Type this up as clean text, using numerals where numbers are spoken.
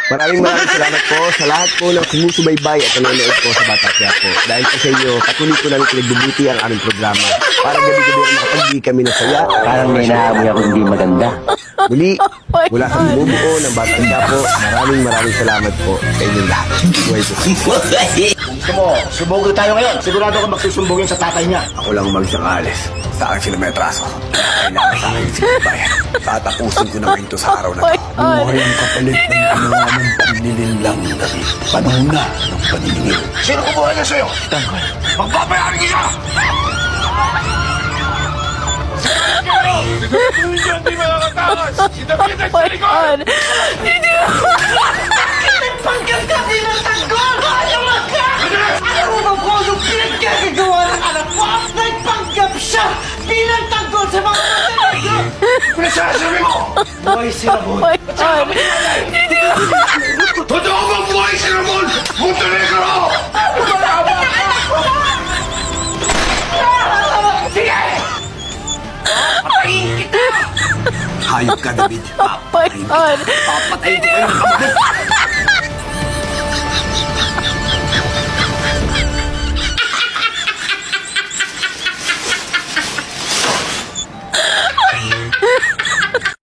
Maraming salamat po sa lahat po ng sumusubaybay at nanonood po sa Bata Quiapo. Dahil po sa inyo, patuloy ko namin pinagbubuti ang aming programa. Para gabi-gabi ang makapag-ibig kami ng saya. Parang may naamoy ako hindi maganda. Muli, mula sa bumubuo ng Bata Quiapo, maraming salamat po sa inyong lahat. Buhay po. Gusto mo, sumbugin tayo ngayon. Sigurado ka magsusumbugin sa tatay niya. Ako lang umalis ng alis. Sa akin sila may atraso. Kailangan sa akin sinabayan. Tatapusin ko naman ito sa araw na ito. Buhay ang kapalit ng ginawa ng panlilinlang gabi. Panahon na ng paniningil. Sino kumuha niya sa'yo? Tanggol. Magpapayarin kita! Hindi makakatakas! Sinabitan sa likod! Nagpanggap ka din ng tanggol! Ayaw ka! Alam mo ba po yung pinagkagagawa ng anak mo? Nagpanggap siya bilang tanggol sa mga matalaga! Pinasasabi mo! Buhay si Ramon! Totoo bang buhay si Ramon? Montenegro! Sige! Patayin kita! Hayop ka, David. Oh my God! Papatayin ko kayo ng kamay.